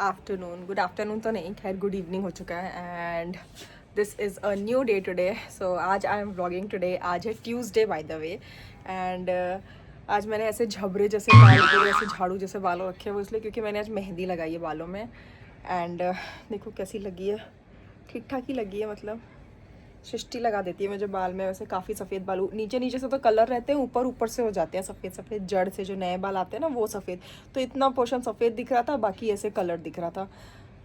Afternoon, good afternoon तो नहीं, खैर गुड इवनिंग हो चुका है and this is a new day today. So आज आई एम व्लॉगिंग टुडे। आज है Tuesday by the way and आज मैंने ऐसे झबरे जैसे बाल पूरे ऐसे झाड़ू जैसे बालों रखे हैं, वो इसलिए क्योंकि मैंने आज मेहंदी लगाई है बालों में एंड देखो कैसी लगी है, ठीक ठाक ही लगी है। मतलब सृष्टि लगा देती है मुझे बाल में। वैसे काफ़ी सफ़ेद बाल, नीचे नीचे से तो कलर रहते हैं, ऊपर ऊपर से हो जाते हैं सफ़ेद सफ़ेद, जड़ से जो नए बाल आते हैं ना वो सफ़ेद। तो इतना पोर्शन सफ़ेद दिख रहा था, बाकी ऐसे कलर दिख रहा था।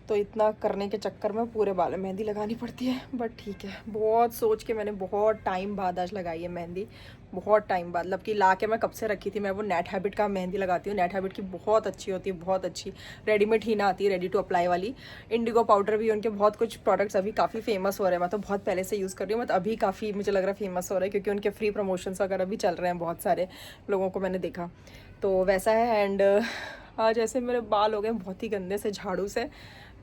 तो इतना करने के चक्कर में पूरे बाल में मेहंदी लगानी पड़ती है, बट ठीक है। बहुत सोच के मैंने बहुत टाइम बाद आज लगाई है मेहंदी, बहुत टाइम बाद। मतलब कि ला के मैं कब से रखी थी। मैं वो नेट हैबिट का मेहंदी लगाती हूँ, नेट हैबिट की बहुत अच्छी होती है, बहुत अच्छी। रेडीमेड ही ना आती है, रेडी टू अप्लाई वाली। इंडिगो पाउडर भी, उनके बहुत कुछ प्रोडक्ट्स अभी काफ़ी फेमस हो रहे हैं। मैं तो बहुत पहले से यूज़ कर रही हूँ, मतलब अभी काफ़ी मुझे लग रहा है फेमस हो रहा है, क्योंकि उनके फ्री प्रमोशंस वगैरह भी चल रहे हैं, बहुत सारे लोगों को मैंने देखा। तो वैसा है एंड आज ऐसे मेरे बाल हो गए बहुत ही गंदे से झाड़ू से।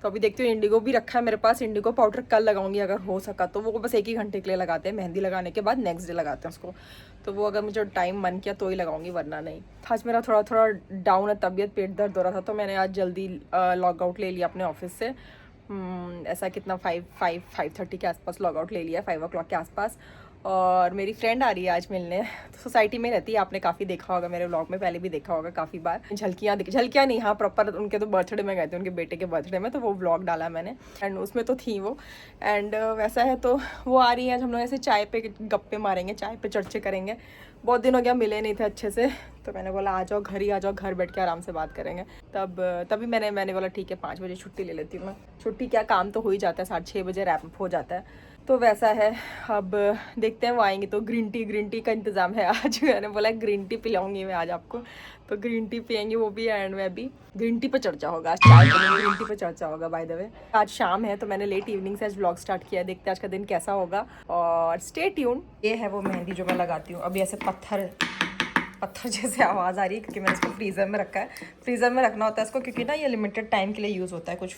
तो अभी देखती हूँ, इंडिगो भी रखा है मेरे पास, इंडिगो पाउडर कल लगाऊंगी अगर हो सका तो। वो बस 1 ही घंटे के लिए लगाते हैं, मेहंदी लगाने के बाद नेक्स्ट डे लगाते हैं उसको। तो वो अगर मुझे टाइम मन किया तो ही लगाऊंगी, वरना नहीं। आज मेरा थोड़ा थोड़ा डाउन है तबीयत, पेट दर्द हो रहा था, तो मैंने आज जल्दी लॉग आउट ले लिया अपने ऑफिस से। ऐसा कितना 5:30 के आसपास लॉग आउट ले लिया, 5 o'clock के आसपास। और मेरी फ्रेंड आ रही है आज मिलने, तो सोसाइटी में रहती है, आपने काफ़ी देखा होगा मेरे व्लॉग में, पहले भी देखा होगा काफ़ी बार। झलकियाँ नहीं, हाँ प्रॉपर उनके तो बर्थडे में गए थे, उनके बेटे के बर्थडे में, तो वो व्लॉग डाला मैंने एंड उसमें तो थी वो। एंड वैसा है, तो वो आ रही है आज, हम लोग ऐसे चाय पे गप्पे मारेंगे, चाय पे चर्चे करेंगे। बहुत दिन हो गया मिले नहीं थे अच्छे से, तो मैंने बोला आ जाओ घर ही आ जाओ, घर बैठ के आराम से बात करेंगे। तभी मैंने बोला ठीक है 5 बजे छुट्टी ले लेती हूँ मैं। छुट्टी क्या, काम तो हो ही जाता है, 6:30 बजे रैप हो जाता है। तो वैसा है, अब देखते हैं वो आएंगे तो ग्रीन टी का इंतज़ाम है आज। मैंने बोला ग्रीन टी पिलाऊंगी मैं आज आपको, तो ग्रीन टी पियेंगे वो भी एंड मैं भी। ग्रीन टी पे चर्चा होगा आज, चाय पे नहीं, ग्रीन टी पे चर्चा होगा। बाय द वे आज शाम है, तो मैंने लेट इवनिंग से आज व्लॉग स्टार्ट किया है, देखते हैं आज का दिन कैसा होगा और स्टे ट्यून। ये है वो मेहंदी जो मैं लगाती हूँ। अभी ऐसे पत्थर जैसे आवाज़ आ रही है, क्योंकि मैंने इसको फ्रीज़र में रखा है। फ्रीज़र में रखना होता है इसको, क्योंकि ना ये लिमिटेड टाइम के लिए यूज़ होता है, कुछ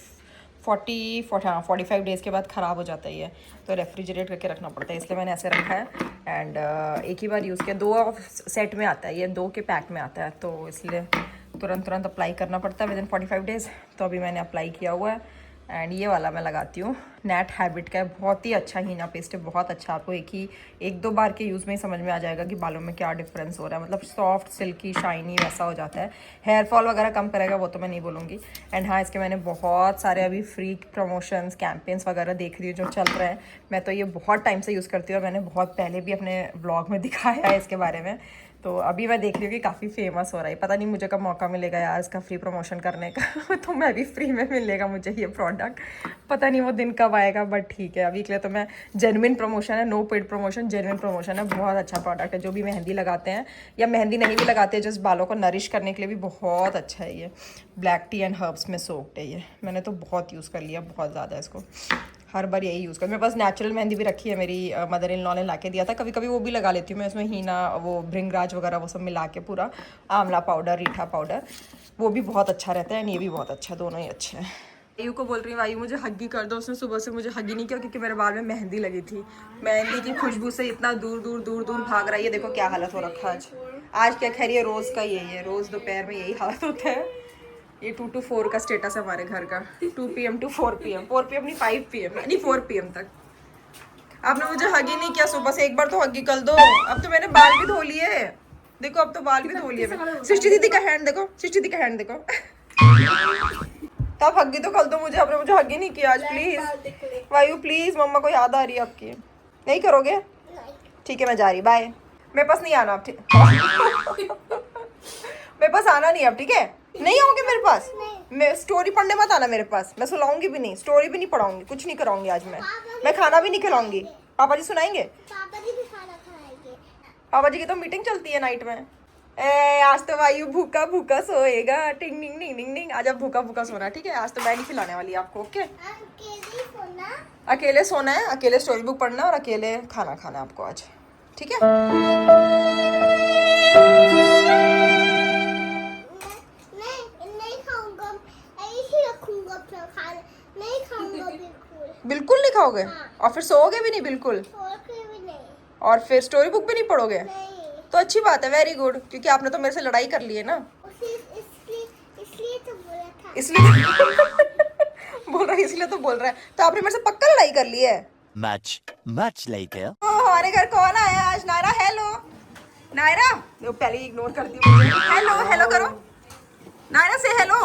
45 डेज़ के बाद ख़राब हो जाता है ये, तो रेफ्रिजरेट करके रखना पड़ता है, इसलिए मैंने ऐसे रखा है। एंड एक ही बार यूज़ किया, 2 सेट में आता है ये, 2 के पैक में आता है, तो इसलिए तुरंत अप्लाई करना पड़ता है विदिन 45 डेज़। तो अभी मैंने अप्लाई किया हुआ है एंड ये वाला मैं लगाती हूँ, नेट हैबिट का है, बहुत ही अच्छा हीना पेस्ट है, बहुत अच्छा। आपको 1-2 बार के यूज़ में ही समझ में आ जाएगा कि बालों में क्या डिफरेंस हो रहा है। मतलब सॉफ्ट, सिल्की, शाइनी वैसा हो जाता है। हेयर फॉल वगैरह कम करेगा वो तो मैं नहीं बोलूँगी। एंड हाँ, इसके मैंने बहुत सारे अभी फ्री प्रमोशंस, कैंपेन्स वगैरह देख रही हूँ जो चल रहे हैं। मैं तो ये बहुत टाइम से यूज़ करती हूँ, मैंने बहुत पहले भी अपने ब्लॉग में दिखाया है इसके बारे में। तो अभी मैं देख रही हूँ कि काफ़ी फेमस हो रहा है। पता नहीं मुझे कब मौका मिलेगा यार इसका फ्री प्रमोशन करने का। तो मैं भी फ्री में मिलेगा मुझे ये प्रोडक्ट, पता नहीं वो दिन कब आएगा, बट ठीक है अभी के लिए तो मैं। जेन्युइन प्रमोशन है, no paid promotion, genuine promotion है। बहुत अच्छा प्रोडक्ट है, जो भी मेहंदी लगाते हैं या मेहंदी नहीं भी लगाते हैं, जस्ट बालों को नरिश करने के लिए भी बहुत अच्छा है ये। ब्लैक टी एंड हर्ब्स में सोक्ड है ये। मैंने तो बहुत यूज़ कर लिया, बहुत ज़्यादा इसको, हर बार यही यूज़ कर। मेरे पास नेचुरल मेहंदी भी रखी है, मेरी मदर इन लॉ ने ला के दिया था। कभी कभी वो भी लगा लेती हूँ मैं, उसमें हीना, वो भृंगराज वगैरह वो सब मिला के, पूरा आंवला पाउडर, रीठा पाउडर, वो भी बहुत अच्छा रहता है एंड ये भी बहुत अच्छा है, दोनों ही अच्छे हैं। वायु को बोल रही हूँ, वायु मुझे हग्गी कर दो। उसने सुबह से मुझे हग्गी नहीं किया, क्योंकि मेरे बाल में मेहंदी लगी थी। मेहंदी की खुशबू से इतना दूर दूर भाग रहा है। ये देखो क्या हालत हो रखा है आज क्या खैर, ये रोज़ का यही है, रोज़ दोपहर में यही हालत होता है। ये 2 to 4 का स्टेटस है हमारे घर का, 2 PM to 4 PM, 4 PM नहीं 5 PM, नहीं 4 PM तक। आपने मुझे हगी नहीं किया सुबह से, एक बार तो हगी कर दो। अब तो मैंने बाल भी धो लिए, देखो अब तो बाल भी धो लिए। सृष्टि दीदी का हैंड देखो, सृष्टि दीदी का हैंड देखो। तो आप हगी तो कर दो मुझे, आपने मुझे हगी नहीं किया आज, प्लीज वायु प्लीज, मम्मा को याद आ रही है आपकी। नहीं करोगे? ठीक है मैं जा रही, बाय। मेरे पास नहीं आना आप, ठीक? मेरे पास आना नहीं अब, ठीक है? नहीं आओगे मेरे पास? मैं स्टोरी पढ़ने मत आना मेरे पास, मैं सुनाऊंगी भी नहीं, स्टोरी भी नहीं पढ़ाऊंगी, कुछ नहीं कराऊंगी आज मैं खाना भी नहीं खिलाऊंगी। पापा जी सुनाएंगे? पापा जी भी खाना खाएंगे। पापा जी की तो मीटिंग चलती है नाइट में। ए आज तो वायु भूखा भूखा सोएगा, टिंग टिंग टिंग टिंग टिंग। आज आप भूखा भूखा सोना, ठीक है? आज तो मैं नहीं खिलाने वाली आपको, ओके? अकेले सोना है, अकेले स्टोरी बुक पढ़ना है और अकेले खाना खाना है आपको आज, ठीक है? नहीं खाऊंगा, ऐसे रखूंगा अपना खाना, नहीं खाऊंगा बिल्कुल। बिल्कुल नहीं खाओगे? हाँ। और फिर सोओगे भी नहीं बिल्कुल? और कोई भी नहीं। और फिर स्टोरी बुक भी नहीं पढ़ोगे? नहीं। तो अच्छी बात है, वेरी गुड, क्योंकि आपने तो मेरे से लड़ाई कर ली है ना। इसलिए तो बोला था। इसलिए बोल रहा है, इसलिए तो बोल रहा है। तो आपने मेरे से पक्का लड़ाई कर ली है। Much later. हमारे घर कौन आया आज? नायरा, हेलो नायरा। वो पहले इग्नोर करती हूँ मुझे। हेलो हेलो करो नायरा, से हेलो,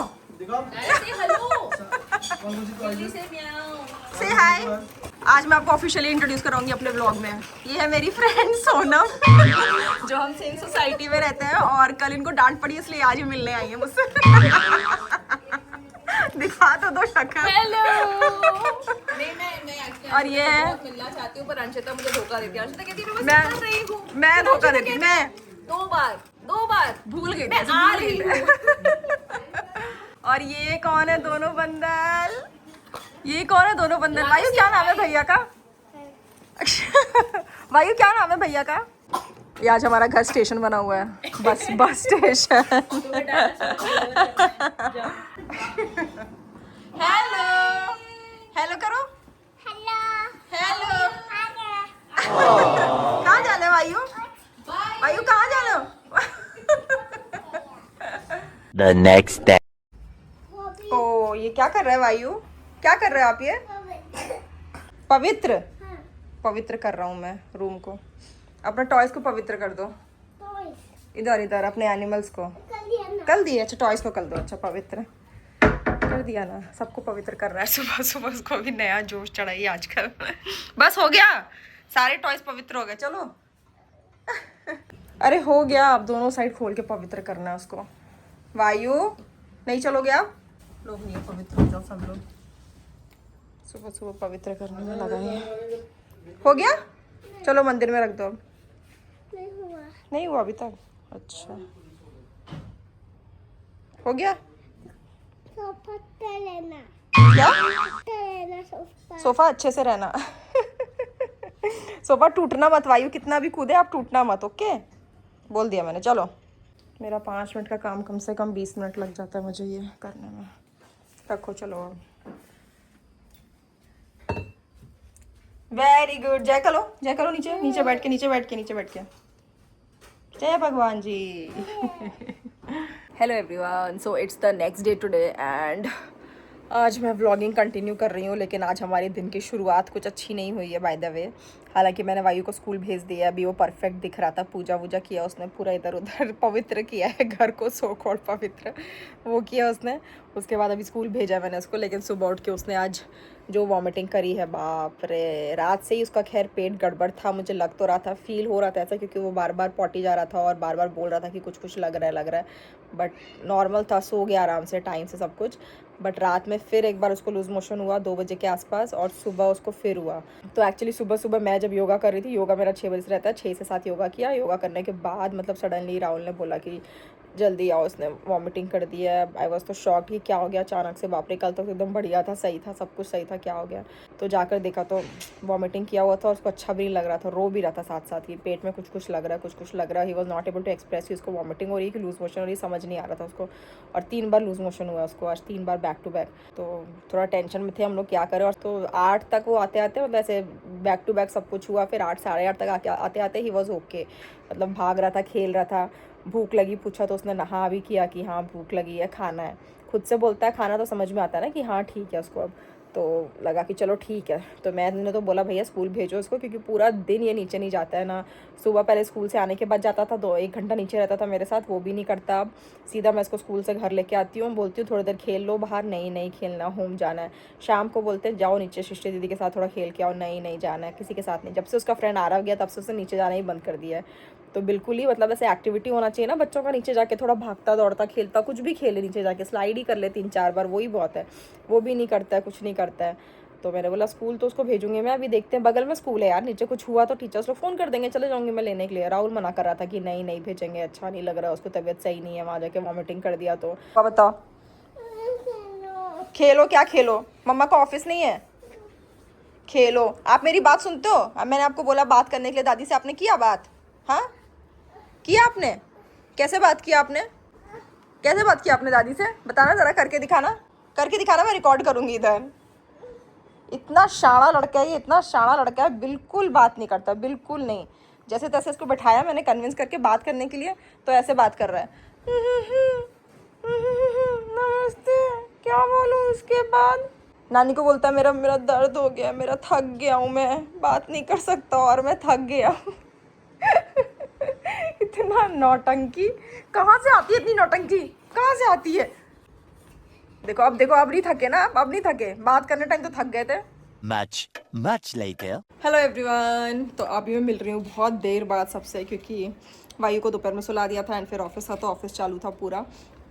से हाय। आज मैं आपको ऑफिशियली इंट्रोड्यूस कराऊंगी अपने ब्लॉग में। ये है मेरी फ्रेंड सोनम जो हम सेम सोसाइटी में रहते हैं, और कल इनको डांट पड़ी इसलिए आज ही मिलने आई है मुझसे। दिखा तो दो शक्ल। हेलो। नहीं मैं और ये है, मिलना चाहती हूँ पर अंशिता मुझे धोखा देती है। अंशिता कहती है मैं बस कर रही हूँ। मैं धोखा देती, मैं दो बार भूल गई मैं थी, आ भूल रही गई थी। और ये कौन है दोनों बंदर? ये कौन है दोनों बंदर? वायु क्या नाम है भैया का? वायु क्या नाम है भैया का? ये आज हमारा घर स्टेशन बना हुआ है, बस स्टेशन। हेलो हेलो करो, हेलो हेलो। कहाँ जा रहे हो वायु? वायु कहाँ जा रहे हो? The next day. ओ ये क्या कर रहा है वायु? क्या कर रहे हो आप? ये पवित्र पवित्र कर रहा हूँ मैं रूम को। अपने टॉयज को पवित्र कर दो। इधर इधर अपने एनिमल्स को कल दिए। अच्छा टॉयज को कल दो। अच्छा पवित्र कर दिया ना, सबको पवित्र कर रहा है। सुबह सुबह उसको भी नया जोश चढ़ाई आजकल। बस हो गया, सारे टॉयज पवित्र हो गए। चलो अरे हो गया, आप दोनों साइड खोल के पवित्र करना है उसको। वायु नहीं चलोगे आप लोग? नहीं पवित्र हो जाओ सब लोग। सुबह सुबह पवित्र करने में लगा है। हो गया, चलो मंदिर में रख दो। अब नहीं हुआ अभी तक? अच्छा हो गया। क्या सोफा अच्छे से रहना। सोफा टूटना मत वायु, कितना भी कूदे आप टूटना मत। ओके बोल दिया मैंने। चलो मेरा 5 मिनट का काम कम से कम 20 मिनट लग जाता है मुझे ये करने में। रखो चलो। Very good. जय करो नीचे नीचे बैठ के जय भगवान जी। Hello everyone, so it's the next day today and आज मैं व्लॉगिंग कंटिन्यू कर रही हूँ, लेकिन आज हमारे दिन की शुरुआत कुछ अच्छी नहीं हुई है बाय द वे। हालांकि मैंने वायु को स्कूल भेज दिया, अभी वो परफेक्ट दिख रहा था। पूजा वूजा किया उसने, पूरा इधर उधर पवित्र किया है घर को, सो कॉल्ड पवित्र वो किया उसने। उसके बाद अभी स्कूल भेजा मैंने उसको, लेकिन सुबह उठ के उसने आज जो वॉमिटिंग करी है, बाप रे। रात से ही उसका खैर पेट गड़बड़ था, मुझे लग तो रहा था, फील हो रहा था ऐसा, क्योंकि वो बार बार पॉटी जा रहा था और बार बार बोल रहा था कि कुछ लग रहा है। बट नॉर्मल था, सो गया आराम से टाइम से सब कुछ। बट रात में फिर एक बार उसको लूज मोशन हुआ 2 बजे के आसपास, और सुबह उसको फिर हुआ। तो एक्चुअली सुबह मैं जब योगा कर रही थी, योगा मेरा 6 बजे से रहता है, 6 से 7 योगा किया। योगा करने के बाद मतलब सडनली राहुल ने बोला कि जल्दी आओ, उसने वॉमिटिंग कर दी है। आई वॉज तो शॉक कि क्या हो गया अचानक से, बाप रे। कल तो एकदम बढ़िया था, सही था, सब कुछ सही था, क्या हो गया? तो जाकर देखा तो वॉमिटिंग किया हुआ था, और उसको अच्छा भी नहीं लग रहा था, रो भी रहा था साथ साथ ही। पेट में कुछ लग रहा है। He was not able to express कि उसको वॉमिटिंग हो रही है कि लूज मोशन हो रही है, समझ नहीं आ रहा था उसको। और 3 बार लूज मोशन हुआ उसको आज, 3 बार बैक टू बैक। तो थोड़ा टेंशन में थे हम लोग, क्या करें। और तो 8 तक वो आते मतलब ऐसे बैक टू बैक सब कुछ हुआ। फिर 8 साढ़े 8 तक आते ही वॉज ओके, मतलब भाग रहा था, खेल रहा था। भूख लगी पूछा तो उसने हाँ भी किया कि हाँ भूख लगी है, खाना है। खुद से बोलता है खाना, तो समझ में आता है ना कि हाँ ठीक है उसको। अब तो लगा कि चलो ठीक है। तो मैंने तो बोला भैया स्कूल भेजो इसको, क्योंकि पूरा दिन ये नीचे नहीं जाता है ना। सुबह पहले स्कूल से आने के बाद जाता था, 1 घंटा नीचे रहता था मेरे साथ, वो भी नहीं करता अब। सीधा मैं इसको स्कूल से घर लेके आती हूँ, बोलती हूँ थोड़ी देर खेल लो बाहर, नहीं खेलना, होम जाना है। शाम को बोलते हैं जाओ नीचे सृष्टि दीदी के साथ थोड़ा खेल के आओ, नहीं जाना है किसी के साथ नहीं। जब से उसका फ्रेंड आ रहा गया तब से उसने नीचे जाना ही बंद कर दिया है। तो बिल्कुल ही मतलब ऐसे एक्टिविटी होना चाहिए ना बच्चों का, नीचे जाके थोड़ा भागता दौड़ता खेलता, कुछ भी खेले, नीचे जाके स्लाइड ही कर ले 3-4 बार, वही बहुत है। वो भी नहीं करता है, कुछ नहीं करता है। तो मैंने बोला स्कूल तो उसको भेजूंगी मैं, अभी देखते हैं, बगल में स्कूल है यार, नीचे कुछ हुआ तो टीचर्स लोग फ़ोन कर देंगे, चले जाऊंगी मैं लेने के लिए। राहुल मना कर रहा था कि नहीं भेजेंगे, अच्छा नहीं लग रहा है उसको, तबीयत सही नहीं है, वहाँ जाके वॉमिटिंग कर दिया तो। बताओ खेलो, क्या खेलो? मम्मा का ऑफिस नहीं है, खेलो। आप मेरी बात सुनते हो? अब मैंने आपको बोला बात करने के लिए दादी से, आपने किया बात? हाँ किया आपने? कैसे बात किया आपने? कैसे बात किया आपने दादी से? बताना ज़रा, करके दिखाना, मैं रिकॉर्ड करूँगी इधर। इतना शाना लड़का है ये, इतना शाना लड़का है, बिल्कुल बात नहीं करता, बिल्कुल नहीं। जैसे तैसे इसको बैठाया मैंने कन्विंस करके बात करने के लिए, तो ऐसे बात कर रहा है। नमस्ते क्या बोलूँ उसके बाद? नानी को बोलता है मेरा मेरा दर्द हो गया, मेरा थक गया हूँ, मैं बात नहीं कर सकता और मैं थक गया हूँ। इतना नौटंकी कहाँ से आती है? इतनी नौटंकी कहाँ से आती है? देखो अब नहीं थके ना, अब नहीं थके, बात करने टाइम तो थक गए थे। Much later. हेलो एवरीवन, तो अभी मैं मिल रही हूँ बहुत देर बाद सबसे, क्योंकि वायु को दोपहर में सुला दिया था एंड फिर ऑफिस था तो ऑफिस चालू था पूरा।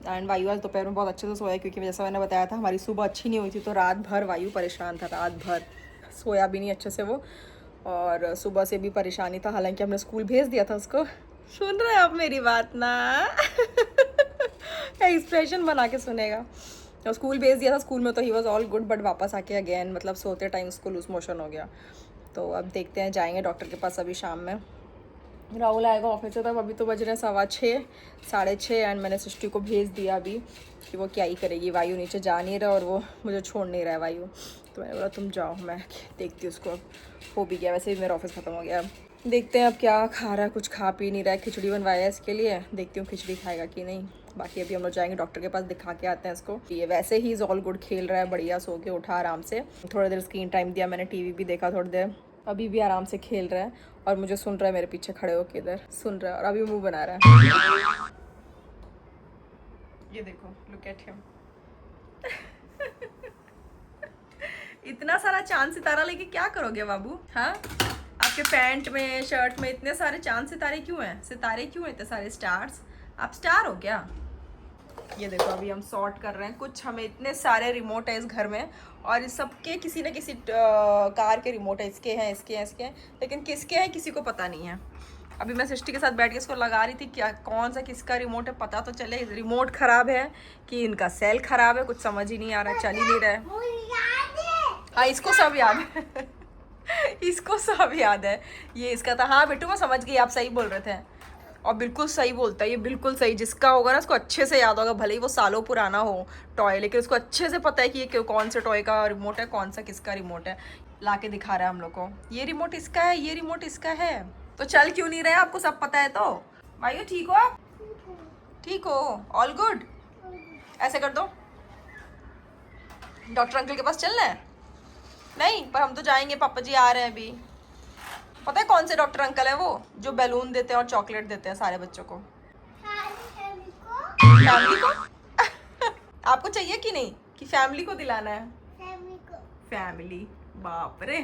एंड वायु आज दोपहर में बहुत अच्छे से सोया, क्योंकि जैसा मैंने बताया था हमारी सुबह अच्छी नहीं हुई थी, तो रात भर वायु परेशान था, रात भर सोया भी नहीं अच्छे से वो, और सुबह से भी परेशानी था। हालांकि हमने स्कूल भेज दिया था उसको। सुन रहे हैं आप मेरी बात ना? एक्सप्रेशन बना के सुनेगा। तो स्कूल भेज दिया था, स्कूल में तो he was all good, but वापस आके अगेन मतलब सोते टाइम उसको लूज मोशन हो गया। तो अब देखते हैं, जाएंगे डॉक्टर के पास अभी शाम में। राहुल आएगा ऑफिस से, तब अभी तो बज रहे 6:15 6:30 एंड मैंने सृष्टि को भेज दिया अभी कि वो क्या ही करेगी। वायु नीचे जा नहीं रहा और वो मुझे छोड़ नहीं रहा है वायु, तो मैंने बोला तुम जाओ, मैं देखती हूँ उसको। हो भी गया, वैसे भी मेरा ऑफिस ख़त्म हो गया। देखते हैं अब क्या खा रहा है, कुछ खा पी नहीं रहा है। खिचड़ी बनवाया है इसके लिए, देखती हूँ खिचड़ी खाएगा कि नहीं। बाकी अभी हम लोग जाएंगे डॉक्टर के पास, दिखा के आते हैं इसको। ये वैसे ही इज़ ऑल गुड, खेल रहा है बढ़िया, सो के उठा आराम से। थोड़ी देर स्क्रीन टाइम दिया मैंने, टीवी भी देखा थोड़ी देर, अभी भी आराम से खेल रहा है और मुझे सुन रहा है मेरे पीछे खड़े होके, इधर सुन रहा है और अभी मुंह बना रहा है। ये देखो, लुक एट हिम। इतना सारा चांद सितारा लेके क्या करोगे बाबू? हाँ, आपके पैंट में शर्ट में इतने सारे चांद सितारे क्यों हैं? सितारे क्यों हैं इतने सारे? स्टार्स? आप स्टार हो क्या? ये देखो अभी हम सॉर्ट कर रहे हैं कुछ। हमें इतने सारे रिमोट है इस घर में और इस सबके किसी न किसी कार के रिमोट है, इसके हैं इसके हैं इसके हैं, लेकिन किसके हैं किसी को पता नहीं है। अभी मैं सृष्टि के साथ बैठ के इसको लगा रही थी क्या कौन सा किसका रिमोट है, पता तो चले। रिमोट ख़राब है कि इनका सेल ख़राब है, कुछ समझ ही नहीं आ रहा है, चल ही नहीं रहा है। हाँ, इसको सब याद है। इसको सब याद है, ये इसका था। हाँ बेटू, मैं समझ गई, आप सही बोल रहे थे और बिल्कुल सही बोलता है ये, बिल्कुल सही। जिसका होगा ना उसको अच्छे से याद होगा, भले ही वो सालों पुराना हो टॉय, लेकिन उसको अच्छे से पता है कि ये कौन से टॉय का रिमोट है, कौन सा किसका रिमोट है। ला के दिखा रहा है हम लोग को, ये रिमोट इसका है, ये रिमोट इसका है। तो चल क्यों नहीं रहे? आपको सब पता है तो। भाई ठीक हो आप? ठीक हो? All good? ऐसे कर दो, डॉक्टर अंकल के पास चलना है? नहीं, पर हम तो जाएंगे, पापा जी आ रहे हैं अभी। पता है कौन से डॉक्टर अंकल है वो, जो बैलून देते हैं और चॉकलेट देते हैं सारे बच्चों को। फैमिली को? आपको चाहिए कि नहीं, कि फैमिली को दिलाना है? फैमिली, बाप रे,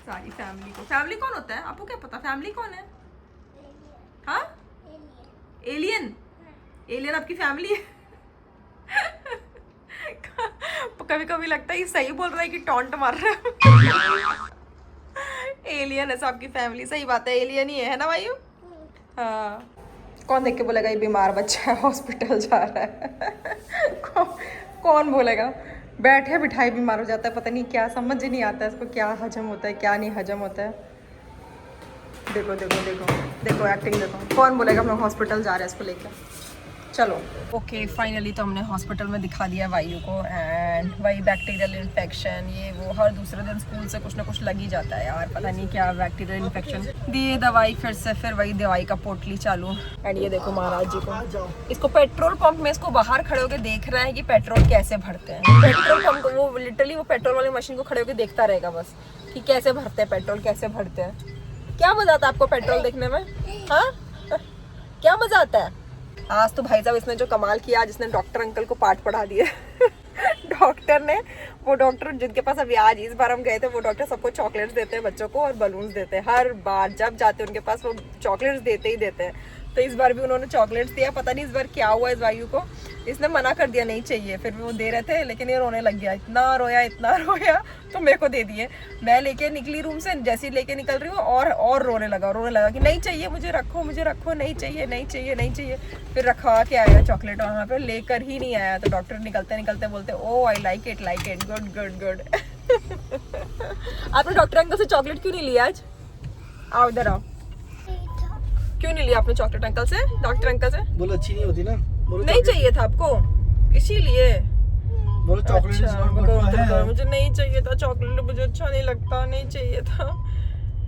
सारी फैमिली को। फैमिली कौन होता है आपको क्या पता? फैमिली कौन है? हाँ, एलियन। एलियन आपकी फैमिली है? कभी कभी लगता है ये सही बोल रहा है कि टॉन्ट मार रहा है। एलियन है सबकी फैमिली, सही बात है, एलियन ही है ना भाई? हाँ, कौन देख के बोलेगा ये बीमार बच्चा है हॉस्पिटल जा रहा है? कौन बोलेगा? बैठे बिठाए बीमार हो जाता है, पता नहीं क्या, समझ ही नहीं आता है इसको, क्या हजम होता है क्या नहीं हजम होता है। देखो देखो देखो देखो एक्टिंग देखो। कौन बोलेगा हम लोग हॉस्पिटल जा रहे हैं इसको लेकर? चलो ओके, फाइनली तो हमने हॉस्पिटल में दिखा दिया वायु को। एंड वही बैक्टीरियल इन्फेक्शन, ये वो, हर दूसरे दिन स्कूल से कुछ ना कुछ लग ही जाता है यार, पता नहीं क्या बैक्टीरियल इन्फेक्शन। दिए दवाई, फिर से फिर वही दवाई का पोटली चालू। एंड ये देखो महाराज जी को, इसको पेट्रोल पंप में इसको बाहर खड़े होकर देख रहे हैं कि पेट्रोल कैसे भरते हैं। पेट्रोल पंप को वो लिटरली वो पेट्रोल वाली मशीन को खड़े होकर देखता रहेगा बस कि कैसे भरते हैं पेट्रोल, कैसे भरते हैं। क्या मजा आता है आपको पेट्रोल देखने में? हाँ, क्या मजा आता है? आज तो भाई साहब इसने जो कमाल किया, जिसने डॉक्टर अंकल को पाठ पढ़ा दिया। डॉक्टर ने, वो डॉक्टर जिनके पास अभी आज इस बार हम गए थे, वो डॉक्टर सबको चॉकलेट्स देते हैं बच्चों को और बलून्स देते हैं। हर बार जब जाते हैं उनके पास वो चॉकलेट्स देते ही देते हैं। तो इस बार भी उन्होंने चॉकलेट्स दिया। पता नहीं इस बार क्या हुआ इस वायु को, इसने मना कर दिया नहीं चाहिए, फिर भी वो दे रहे थे, लेकिन ये रोने लग गया। इतना रोया तो मेरे को दे दिए। मैं लेके निकली रूम से, जैसे ही लेके निकल रही हूँ और रोने लगा कि नहीं चाहिए मुझे, रखो मुझे रखो, नहीं चाहिए नहीं चाहिए नहीं चाहिए। फिर रखवा के आया चॉकलेट, वहाँ पे लेकर ही नहीं आया। तो डॉक्टर निकलते निकलते बोलते oh I like it good good good. आपने डॉक्टर अंकल से चॉकलेट क्यों नहीं लिया आज? आओ इधर आओ। क्यों नहीं लिया आपने चॉकलेट अंकल से, डॉक्टर अंकल से? बोलो अच्छी नहीं होती ना, बोलो नहीं चाहिए था आपको इसीलिए? बोलो चॉकलेट अच्छा, मुझे नहीं चाहिए था चॉकलेट, मुझे अच्छा नहीं लगता, नहीं चाहिए था।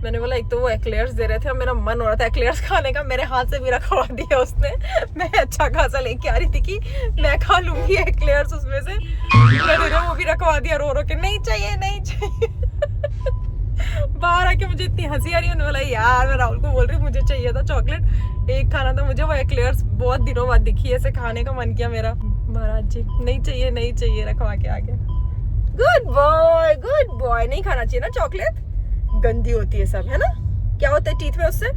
मैंने बोला एक तो वो एक्लेयर्स दे रहे थे और मेरा मन हो रहा था एक्लेयर्स खाने का, मेरे हाथ से भी रखवा दिया उसने। मैं अच्छा खासा लेके आ रही थी कि मैं खा लूंगी एक्लेयर्स उसमें से, मैंने वो भी रखवा दिया रो रो के, नहीं चाहिए नहीं चाहिए। बाहर आके मुझे इतनी हंसी आ रही है, बोला यार मैं राहुल को बोल रही हूँ मुझे चाहिए था चॉकलेट, एक खाना था मुझे, वो एक्लेयर्स बहुत दिनों बाद दिखी, ऐसे खाने का मन किया मेरा। महाराज जी नहीं चाहिए रखवा के आ गया। गुड बॉय, नहीं खाना चाहिए ना चॉकलेट, गंदी होती है सब, है ना? क्या होता है टीथ में उससे,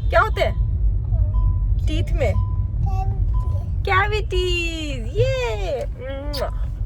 क्या होते हैं टीथ में? कैविटीज। ये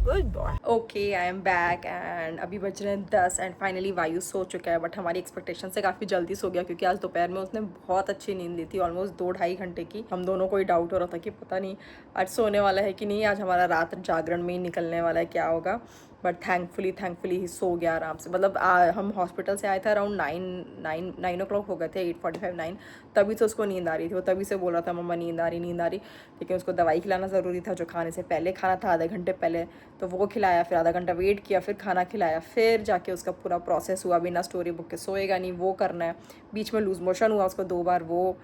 good boy. Okay I am back and अभी बज रहे हैं 10 एंड फाइनली वायु सो चुका है, बट हमारी एक्सपेक्टेशन से काफ़ी जल्दी सो गया क्योंकि आज दोपहर में उसने बहुत अच्छी नींद ली थी, ऑलमोस्ट 2-2.5 घंटे की। हम दोनों को ही डाउट हो रहा था कि पता नहीं आज सोने वाला है कि नहीं, आज हमारा रात जागरण में ही निकलने वाला है, क्या होगा। बट थैंकफुली ही सो गया आराम से। मतलब हम हॉस्पिटल से आए थे अराउंड 9 o'clock हो गए थे, 8:45 9, तभी से उसको नींद आ रही थी। वो तभी से बोल रहा था मम्मा नींद आ रही, लेकिन उसको दवाई खिलाना ज़रूरी था, जो खाने से पहले खाना था आधे घंटे पहले, तो वो खिलाया, फिर आधा घंटा वेट किया, फिर खाना खिलाया, फिर जाके उसका पूरा प्रोसेस हुआ। बिना स्टोरी बुक के सोएगा नहीं, वो करना है। बीच में लूज मोशन हुआ उसको 2 बार, वो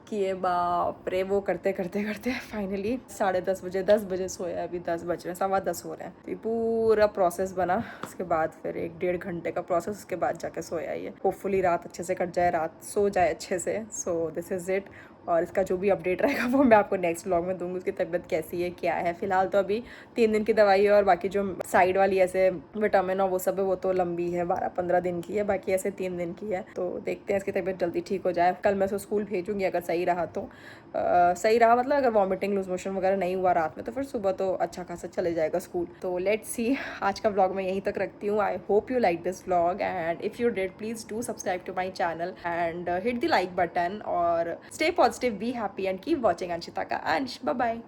किए, बाप रे, वो करते फाइनली 10:30 बजे 10 बजे सोया। अभी 10 बज रहे हैं, 10:15 हो रहे हैं। तो ये पूरा प्रोसेस बना, उसके बाद फिर 1-1.5 घंटे का प्रोसेस, उसके बाद जाके सोया। ये होपफुली रात अच्छे से कट जाए, रात सो जाए अच्छे से। So this is it. और इसका जो भी अपडेट रहेगा वो मैं आपको नेक्स्ट व्लॉग में दूंगी, उसकी तबीयत कैसी है क्या है। फिलहाल तो अभी 3 दिन की दवाई है और बाकी जो साइड वाली ऐसे विटामिन और वो सब है वो तो लंबी है, 12-15 दिन की है, बाकी ऐसे 3 दिन की है। तो देखते हैं इसकी तबीयत जल्दी ठीक हो जाए। कल मैं उसको स्कूल भेजूंगी, अगर सही रहा तो सही रहा, मतलब अगर वॉमिटिंग लूज मोशन वगैरह नहीं हुआ रात में तो फिर सुबह तो अच्छा खासा चले जाएगा स्कूल। तो लेट्स सी। आज का व्लॉग मैं यहीं तक रखती हूँ। I hope you like this vlog and if you did please do subscribe to my channel and hit the like button और stay positive, be happy and keep watching Anshita का अंश। Bye bye.